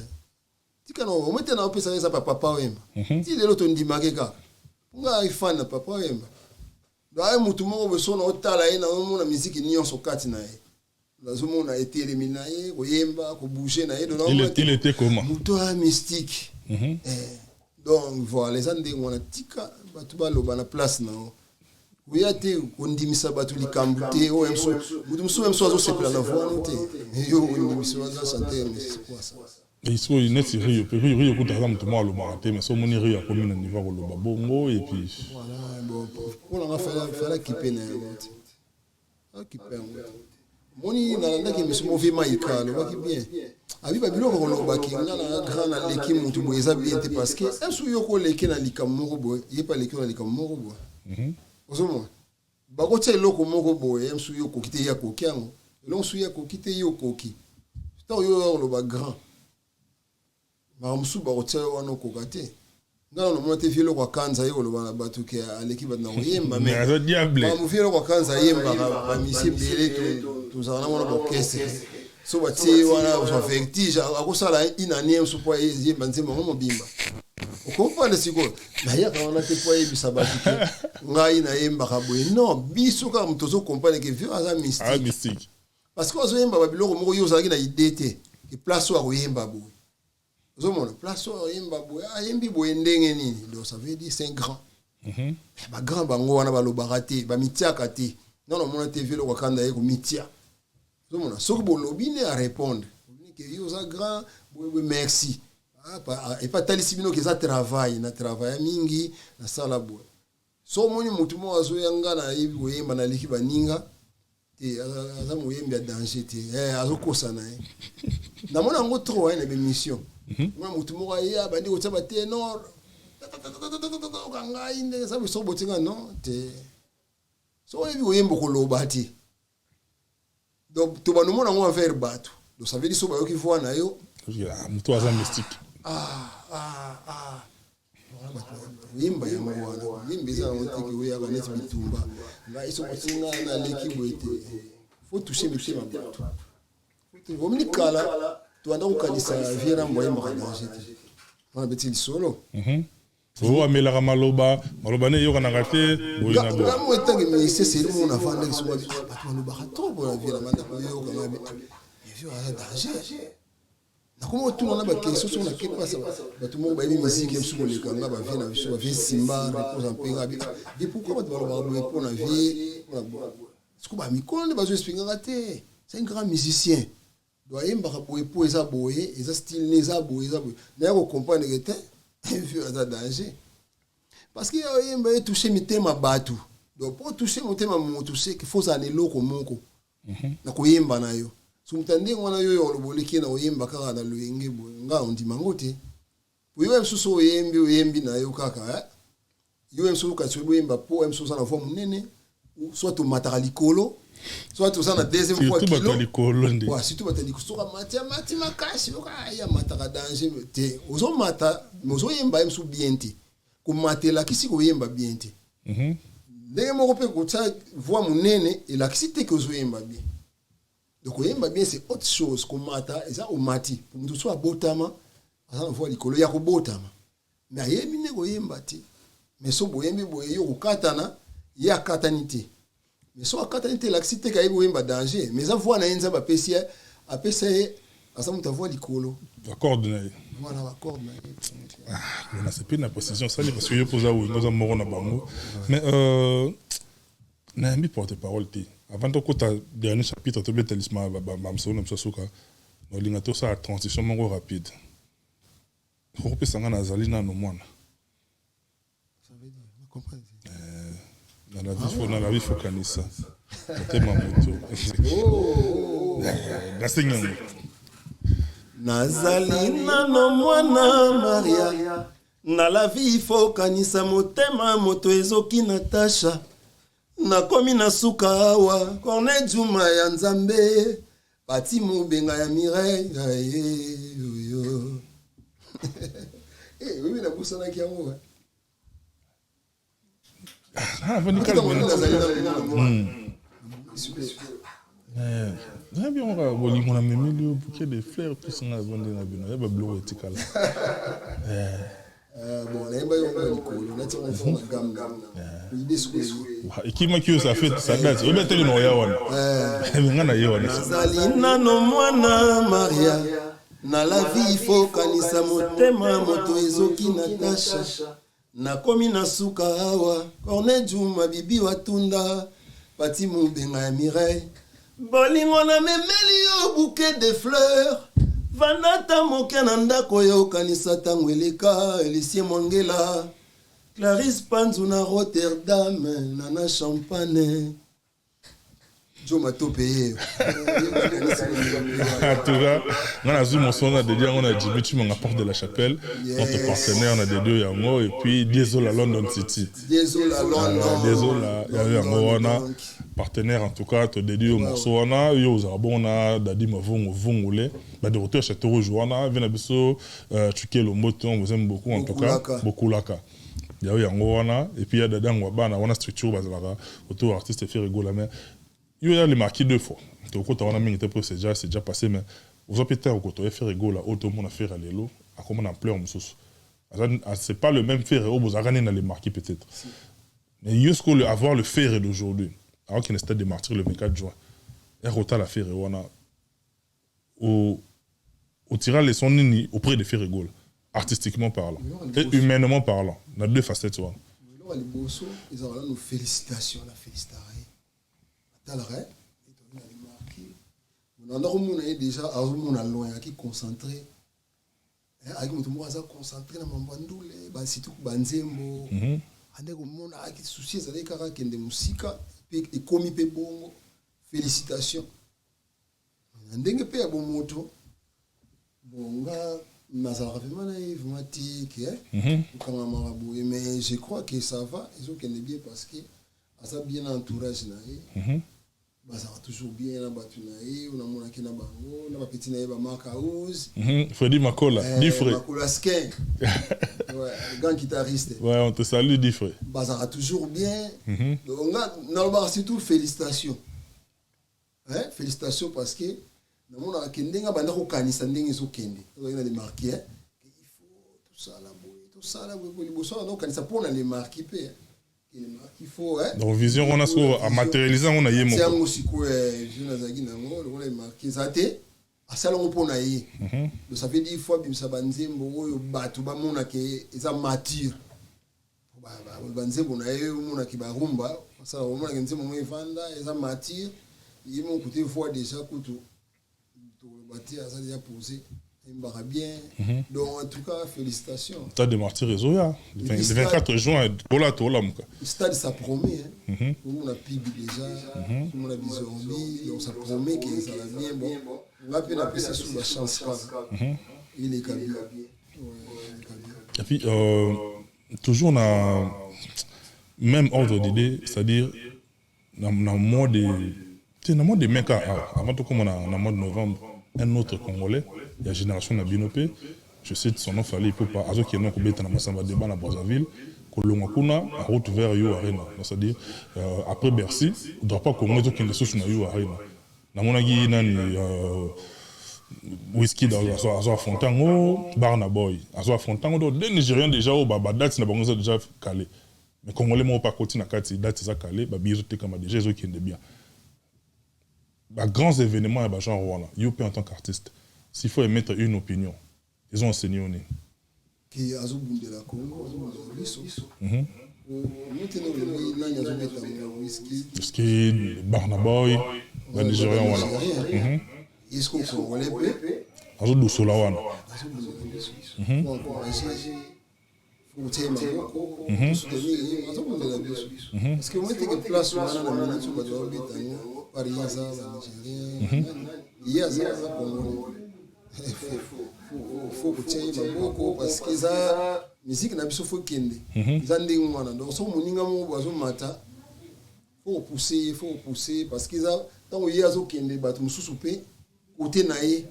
tika no omete na opesa za papa wemba ti lelo to ndimake ka nga fan na papa wemba ba mutu moko beso na otala ina mona musique nyonso kati na ye lazumo na etelimina ye koyemba ko bouger na ye do il était comment mutu mystique donc voilà les ande ngona tika batu ba loba na place na uyate kondimisa batu likambute o emso mutu mso emso azo sepela na voix note yo kondimisa za chanter mais c'est quoi ça il faut une net rio ko ta mutu mo aloba te mais so moni rio comme na niveau ko loba bongo et puis voilà bon pour la faire équiper na équiper moni na ndaki misimo vima ikalo baki bien abi ba biloko ko loba ki ngana grand na leki mutu boeza bien te parce que esu yoko leki na likamoko boy yepa leki na likamoko boy ozomo bako tse loko moko boy esu yoko kite ya kokiango lo su ya kokite yo koki ta yo loba grand ma musu ba tse wana kokate ngana no mona te vielo kwa kanza yo loba na batu ke aleki ba na yemba mais mais diable ba mu vielo kwa kanza yemba ba misi bele to zana mona ba kese so bati wana so vertige akosala inane so po yemba nzema mo bimba okomprendre siko na ya kana te po yebisa batu ke ngai na yemba ka boye non biso ka mtozo comprendre que vieux aza mystique parce que ozo yemba ba biloko moko yo zaki na idée te ke place wa yemba boye ozo mona place wa yemba boye ayembi boye ndenge nini donc ça veut dire c'est grand ba grand bango wana ba lobaka te ba mitiaka te non mona te vieux kwa kanda ye ko mitia ozo mona soko bo lobine à répondre que yo za grand boye merci et pas talisi bino que ça travail na travail mingi na sala boye so moni mutu mo azo yanga na yebi boyemba na liki baninga te aza moyembi ya danger te azo kosa na ye na mona ngo trop na be mission mona mutu mo ya bandi ko tsaba te nord kanga inde sa biso botinga non te so yebi boyemba ko loba te donc to banomona ngo envers bato donc ça veut dire so bayoki voix na yo moto aza mystique yimba yango wana yimba eza na motiki oyaka neti bitumba ngai sokotinga na leki boye te faut toucher mitema bato vomini kala toanda kokanisa vie na mboye yembaka danger te wana beti lisolo amelaka maloba ne eyokanaka te boye na boye ngamo etange ministre seli mona avandaki soki bato balobaka trop bona vie na bandako oyokanga vie aza danger nakoma otuna na bakestion soki nakende basa bato moko bayebi misiki biso kolekanga bavie na biso bavie simba repose mpenga et pourquoi bato balobaka boye mpona vie siko bamikolo nde bazoexplikaka te c'est un grand musicien doit yembaka boye po eza boye eza style ne eza boye naya kocomprendre te vie aza danger parce que oyemba etouche mitema bato donc po touche motema moto c'est qu'il faut ozala na eloko moko na koyemba na yo so moto ndenge wana yo oloboleki na oyemba kaka na loyenge boye nga ondima ngo te oyo mosusu oyembi na yo kaka yo mosusu kasi oyemba po mosusu oza na voix monene soit tomataka likolo soit toza na deuxième fois kilo surtout batali kusoka mati makasi ya mataka danger te ozomata ozoyemba ye mosusu bien te komatelakisi koyemba bien te ndenge moko mpe kotya voix monene elakisi te ke ozoyemba bien donc oyemba bien c'est autre chose komata eza omati moto so abotama aza na voix likolo ya kobotama mais ayembi nde koyemba te mais so boyembi boye yo kokatana ye akatani te mais so akatani te elakisi te kayebi koyemba danger mais eza voix na ye nzambe apesa ye aza moto avoix likolo acorde na ye voilà acorde na ye on a sepé na position ça parce que yo posa wingo za moko na bango mais nayambi porte parole te avant tokota dernier chapitre tobetalisma bamsolo na biso suka nolinga tosala transition moko rapide okopesanga nazali nano mwana na la vie faut kanisa motema moto nasengango nazali nano mwana Maria na la vie faut kanisa motema moto ezoki Natasha nakomi na suka awa Corneille Juma ya Nzambe Pati Mubenga ya Mireille yo oui na busana kiango bien on va bolingo na memeli au bouquet de fleurs tout ça na vendre na bino ya ba bleu etikala bon na yeba yo likolo na tika mfona gamna idée sikoyo ikima kiyo ça fait ça date o beteli no ya wana ngana ye wana zalina no mwana Maria na la vie faut kanisa motema moto ezoki Natasha nakomi na suka awa Corneille Juma bibi watunda Pati Mubenga ya Mireille bolingo na memeli yo bouquet de fleurs vanata moke na ndako yo kanisa tango eleka Elisie Mwangela Clarisse Panzu na Rotterdam Nana Champagne Joma topeye Tura on a vu mon son de dire on a dit tu m'en apporte de la chapelle notre partenaire on a des deux yango et puis Diesel à London City Diesel à London il y a eu un partenaire en tout cas te dédié au morceau on a yo zabona dadi mavongo vongole ba de retour chez Toro Joana vient biso tuke le moto on vous aime beaucoup en tout cas beaucoup laka il y a eu yango wana et puis il y a dadango bana wana structure bazalaka autour artiste fait rigoler mais il y a les marquis deux fois donc quand on a mis c'est déjà passé mais vous avez peut-être quand on a fait rigoler auto monde a fait à l'élo à comment on pleure mususu c'est pas le même faire au vous a gagné dans les marquis peut-être mais jusqu'au avoir le faire d'aujourd'hui alors qu'il y a un stade de martyr le 24 juin et rota la faire on a au tirer les sons auprès de faire rigoler artistiquement parlant et humainement parlant on a deux facettes voilà les bossos ils ont nos félicitations la félicitarie Talare, on a déjà à loin qui concentré, avec mon tour à concentré dans mon bandoule, surtout banzembo, avec mon a qui soucie ça des caras qui de musique et commis pe bon félicitations. Ndenge pe ya bon moto, bon gars, mazara vraiment naïf, matique, mais je crois que ça va, ils ont qu'elle est bien parce que ça bien entourage na bazalaka toujours bien na bato na ye onamonaki na bango na bapeti na ye bamark house Freddy Makola Diffré Makola Skin ouais, le grand guitariste ouais on te salue Diffré bazalaka toujours bien donc nalobaka surtout félicitations hein félicitations parce que namonaka ke ndenge abanda kokanisa ndenge ezokende ezokende na demarke il faut tosala boye liboso na kokanisa mpona le marque mpe il faut hein donc vision on a so à matérialiser on a yé moko tiango siko vision azaki nango lokola marqué ça te asala ngo pona ye donc ça veut dire fois bimisa banzembo oyo bato bamona ke eza mature banzembo na ye omona ke barumba asala omona ke nzembo mo evanda eza mature yimo côté fois déjà kutu to bati asa déjà posé il bien. Donc, en tout cas, félicitations. Stade de Martyrs et Zoya. Le 24 juin, Tola. Le stade, ça promet. Hein. Tout le monde a pibi déjà. Tout le monde a besoin. Donc, ça promet que ça va bien. Bon, on va peine appeler ça sous la chance. Il est câblé. Et puis, toujours, on a même ordre d'idée, c'est-à-dire, dans le mois de mai, avant tout, comme on a en mois de novembre, un autre Congolais, il y a Génération Nabinopé, je cite son nom, fallait pour pas, Azo qui est non Koubeta na Massamba Débat na Brazzaville, Kolongakuna, en route vers Yo Arena. C'est-à-dire, après Bercy, il ne doit pas commencer qu'il ne soit sur Yo Arena. Dans mon avis, il whisky dans Azo Fontango, Barna Boy, Azo Fontango, des Nigériens déjà, au Baba, date n'a pas déjà calé. Mais Congolais, moi, pas côté na Kati, date ça calé, Babi, ils étaient comme déjà, ils ont bien. Grands événements à Bajan Rwanda, Yopé en tant qu'artiste, s'il faut émettre une opinion, ils ont enseigné au nez. Qui a de la Congo, whisky, Barnaboy, les Nigériens Wana. Est-ce qu'on Congolais peut Azo do Solawana. Parce que moi, tu as place où il y a faut que parce que ça musique n'a pas faut kende zandé ngwana donc so moninga mo bazo mata faut pousser parce que ça tant il y a zo kende batu mususu pe côté naé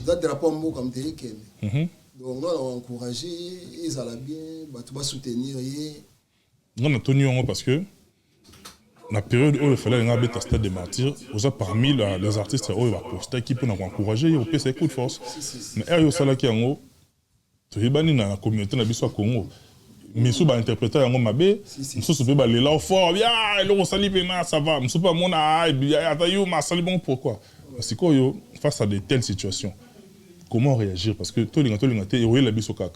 ça drapeau mbo comme te kende donc on va encourager ils allaient bien batu ba soutenir yé on a tenu en parce que la période où il fallait un stade de martyrs, parmi les artistes où il va poster qui peut nous encourager, il peut faire coup de force. Mais il y a ça qui est en haut, tu es banni dans la communauté de l'Abysso Congo. Mais si tu interpréter en haut, mabé, si tu peux aller là fort, bien, le sali pena, ça va. Si tu peux mon aïe, ma sali bon pourquoi? Parce que face à de telles situations, comment réagir? Parce que tout le monde est héroïne l'Abysso Kak.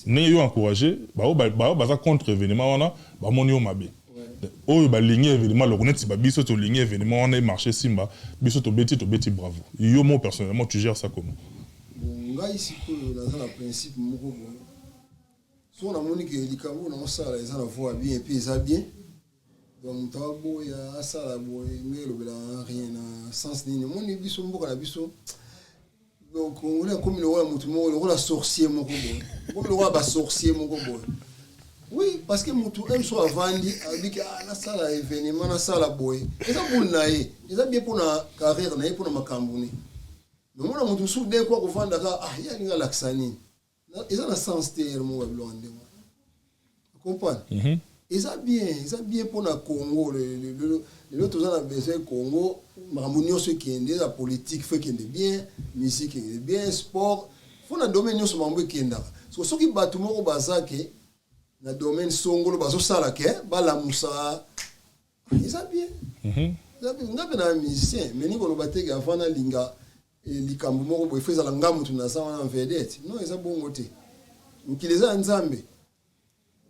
N'ayez encouragé, bah contre événement on a, bah mon yo mabé. Oh bah ligné événement le connaître si bah biso to ligné événement on est marché simba biso to beti bravo yo moi personnellement tu gères ça comment bon nga ici que dans un principe moko bon so na moni que likambo na sala eza na voix bien et puis ça bien donc tabo ya sala boy ngelo bela rien na sens ni moni biso mboka na biso donc on est comme le roi mutu moko le roi sorcier moko bon comme le roi ba sorcier moko bon. Oui, parce que mutu aime soit vandi, dit que na sala événement na sala boy. Et ça pour naé, et ça bien pour na carrière naé pour na makambuni. Mais moi mutu sou de quoi ko vanda ka ya ninga laksani. Et ça na sens terre mo blonde mo. Vous comprenez? Et ça bien pour na Congo le autres gens a besoin Congo, makamuni ce qui est la politique fait qu'il est bien, musique est bien, sport, faut na domaine so mambo qui est là. So ce qui batu mo bazake na domaine songolo bazo sala ke bala musa ça bien ça bien ngabe na musicien mais ni ko lobate avant na linga likambo moko boy feza la ngamu tuna sa en vedette non ça bongo te ukileza nzambe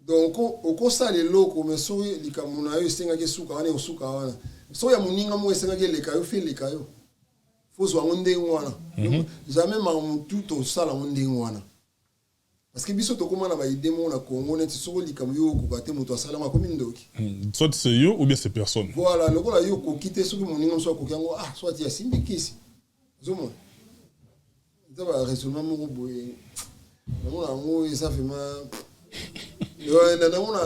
donc oko sala loko mais so likambo na yo senga ke suka wana usuka wana so ya muninga mo senga ke leka yo fe leka yo fozo ngonde ngwana jamais ma mutu to sala ngonde ngwana. Parce que biso tokoma na ba idée mo na Congo net soko likambo yo ko kate moto asala ma commune ndoki. Soit c'est yo ou bien c'est personne. Voilà, le kola yo ko kite soko moninga so ko kango soit ya simbikisi. Zomo. Zaba raisonnement mo boye. Na ngo ça fait ma yo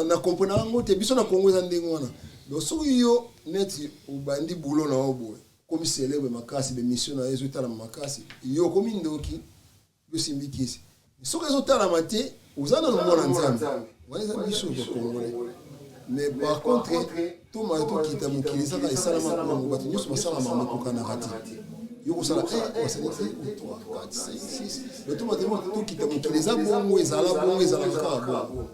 na comprendre ngo te biso na Congo za ndenge wana. donc soki yo neti obandi boulot na yo boye komi célèbre makasi bemission na yo ezotalama makasi yo komi ndoki yosimbi kisi soki ezotalama te oza nano mwana nzambe wana eza biso bakongolais mais par contre toma tokita mokili ezaka esalama kongo bato nyonso basalama mekokanaka te yo kosala osali te 3 4 5 6 mais toma tokita mokili eza bongo ezalaka kaka bongo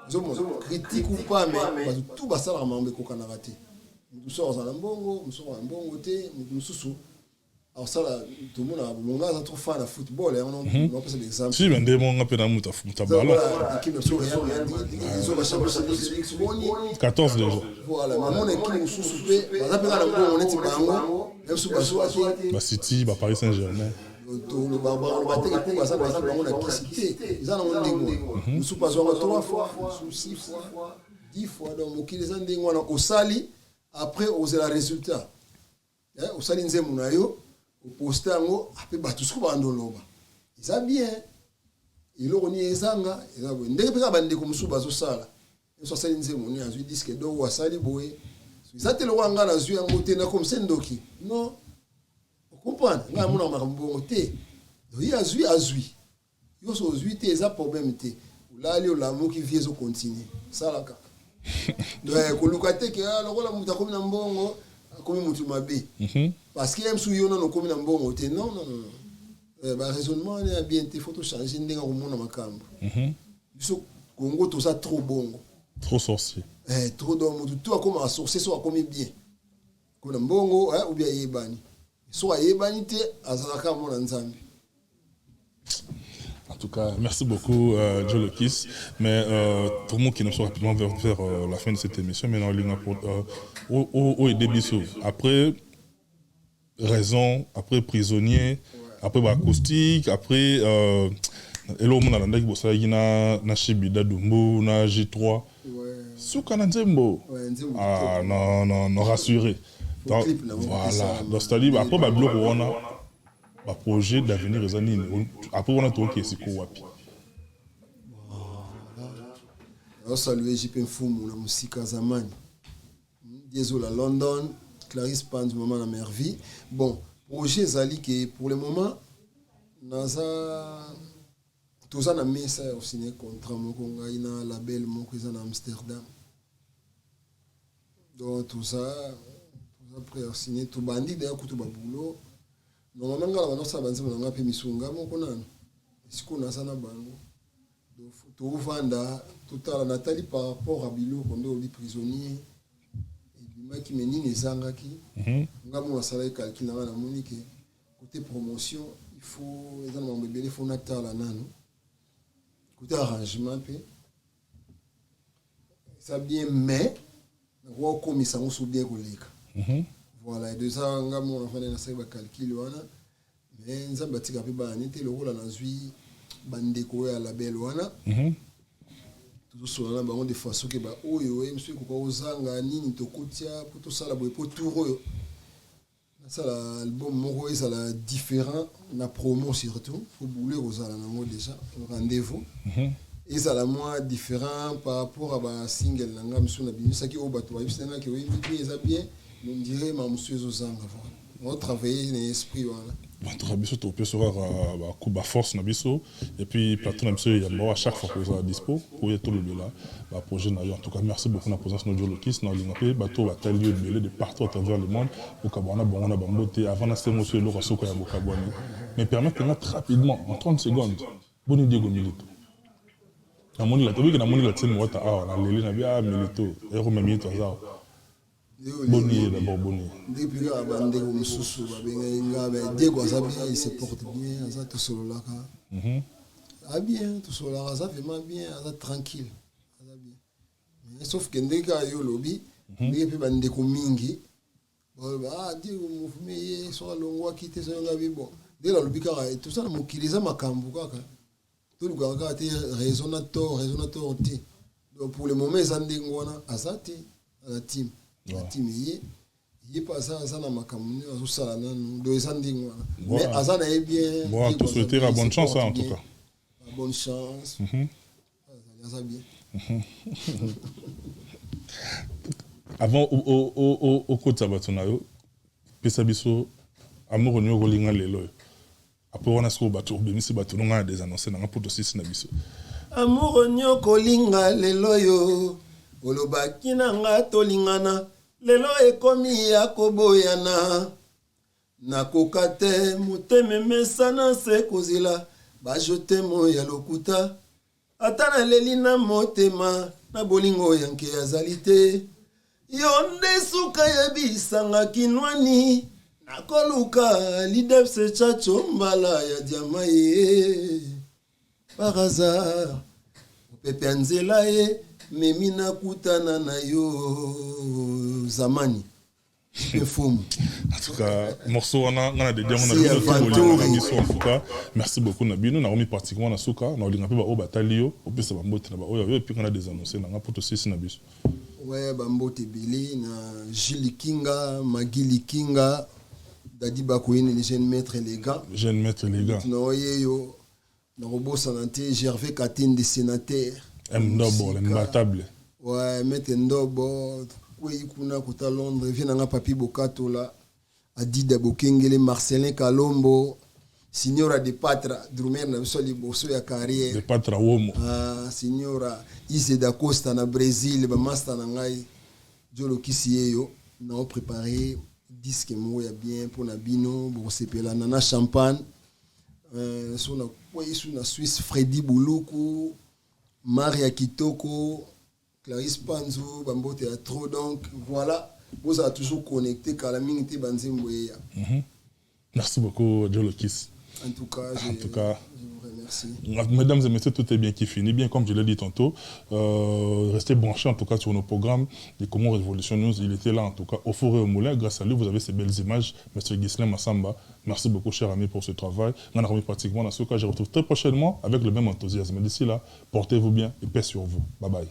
zomona critique ou pas mais bato tout basalaka mambo ekokanaka te motu mosusu azala mbongo mosusu azala mbongo te motu mosusu asala tomona bolonga aza trop fan ya football onapesa l'exemple si bende monga mpe na mutabalo 14 déjà voilà mamona équipe mosusu mpe baza mpe kaka na mbongo neti bango même soki bazwaki City Paris Saint-Germain bateke mpo baza baéquipe bango na kisi te eza nango ndenge wana mosusu bazwaka 3 fois mosusu 6 fois 10 fois donc mokili eza ndenge wana osali après ozela résultat osali nzembo na yo oposte yango ape bato soki bandoloba eza bien eloko nini ezanga eza boye ndenge mpe kaka bandeko mosusu bazosala nyonso asali nzembo nini azwi diske doko asali boye eza te eloko anga nazwi yango te nakomisa ndoki non okomprendre ngai amona makambo bongo te ye azwi nyonso ozwi te eza problème te olali olamuki vie ezocontinue sala kaka koluka te ke lokola moto akomi na mbongo akomi motu mabe parce que msu yo nano akomi na mbongo te non baraisonnement wana ya bien te faut tochange ndenge akomona makambo biso kongo toza trop bongo trop sorcier trop donc motu to akomaka sorcier so akomi bien akomi na mbongo ou bien ayebani so ayebani te azalaka mona nzambe. En tout cas, merci beaucoup, Joe Lokis. Mais pour moi qui nous sommes rapidement vers la fin de cette émission, maintenant, au Edebiso, après raison, après prisonnier, après acoustique, après Elo Mona Landek Bosagi na Shibida Dumbo, na J3. Soukana Nzembo. Ah non, rassuré. Donc, voilà. Donc, c'est-à-dire, après, on a un projet d'avenir. Après, on a tout qui est wapi. On salue JP Mfumu, la musique à Zamani. Désolé à London, Clarisse Panz, maman la merveille. Bon, projet Zali qui pour le moment, Naza. Tout ça, on a mis ça au ciné contre mon label, mon cousin à Amsterdam. Donc, tout ça. Après signé tout bandit d'ailleurs tout boulot normalement ngala ça banze mona pe misunga moko nana siko na sana bango to vanda tout à Nathalie par rapport à bilo kondo li prisonnier et bima ki menini ezangaki ngamo wasala calcul na monique côté promotion il faut dans mon bébé il faut natala nano côté arrangement pe ça bien mais on komisa on sou bien koleka. Voilà, et de ça, on a fait un calcul. Mais on a bâti un peu de le rôle à bandeko à la belle. Tout ça, on a des façons que monsieur Kozanga, Nini, Tokotia, pour tout ça, pour tout. Ça, l'album, ça la différent, la promo surtout. Il faut bouler aux alentours déjà, rendez-vous. Et ça la moins différent par rapport à la single. Monsieur Nabini, ça qui est au bateau, c'est là que oui, bien. On dirait que monsieur Zozanga. On travaille dans l'esprit. On travaille sur le coup de force. Et puis, à chaque fois que vous êtes dispo, pour tout le projet. En tout cas, merci beaucoup pour la présence de Joe Lokis. Nous avons lieu de partout à travers le monde. Avant de se montrer le Rassoko et Bokabouani. Mais permettez-moi rapidement, en 30 secondes, bonne idée Milito. La monnaie, la théorie que la monnaie, la tienne, la Milito. Et on m'a mis tout ça. Bonnie d'abord, Bonnie. Depuis que Abandé ou Soussou, Diego Azabia, il se porte bien, Aza tout seul là. Ah bien, tout seul là, Aza vraiment bien, Aza tranquille. Sauf que dès qu'il y a eu le lobby, dès que Bandé Mingi, ah, Diego Moufme, soit Longwa qui était sur un gabi bon. Dès le lobby, tout ça, mon kilisa Makambuka. Tout le gars a raisonnateur. Donc pour le moment, Zandingwana, Azati, à la team. La team est pas ça na makamuni azosala nanu do ezandi ngwana mais azana est bien bon te souhaiter la bonne chance en tout cas bonne chance ça bien Avant, au côté Sabatonayo, Pesabiso, Amour Nyo Rolinga Lelo. Après, on a ce qu'on a fait, on a des annonces, on a pour aussi Sinabiso. Amour Nyo Kolinga Lelo yo, Olobaki Nanga Tolingana, Lelo ekomi ya koboyana. Nakoka te moteme mesana se kozila, bajote mo ya lokuta. Ata naleli na motema, na bolingo yanke azali te. Yonde suka yebisanga kinwani, nakoluka lidepse chacho mbala ya diama ye. Par hasard, pepe anzela ye, memi nakutana na yo zamani. En tout cas, morceau on a des diamants en tout cas. Merci beaucoup Nabino, on a remis pratiquement na souka, on a linga pe ba o batalio, au plus ça va mbote na ba oyo et puis on a des annoncés na pour aussi Sinabiso. Ouais, ba mbote Billy na Julie Kinga, Magili Kinga, Dadi Bakoyene les jeunes maîtres les gars. Jeunes maîtres les gars. Na yo na robot santé Gervais Katine des sénateurs. Ndobo, l'imbattable. Ouais, maître Ndobo. Oui, kuna kuta Londres, vient nga papi Bokato là, Adida Bokengele, Marcelin Kalombo, Signora de Patra, Drumer na soli bosso ya carrière. De Patra Womo. Signora Ise da Costa na Brésil, ba master na ngai, Jolo Kisieyo, na préparé disque mo ya bien pour na bino, bo sepela nana champagne. So na na Suisse Freddy Buluku, Maria Kitoko, Clarisse Panzo, Bambote a trop, donc voilà, vous avez toujours connecté Kalamingité Banzimboya. Merci beaucoup, Jolo Kiss. En tout cas, je vous remercie. Mesdames et messieurs, tout est bien qui finit. Bien, comme je l'ai dit tantôt, restez branchés en tout cas sur nos programmes des Comores Révolution News. Il était là en tout cas au four et au moulin. Grâce à lui, vous avez ces belles images. Monsieur Ghislain Massamba, merci beaucoup, cher ami, pour ce travail. On a remis pratiquement dans ce cas. Je retrouve très prochainement avec le même enthousiasme. D'ici là, portez-vous bien et paix sur vous. Bye bye.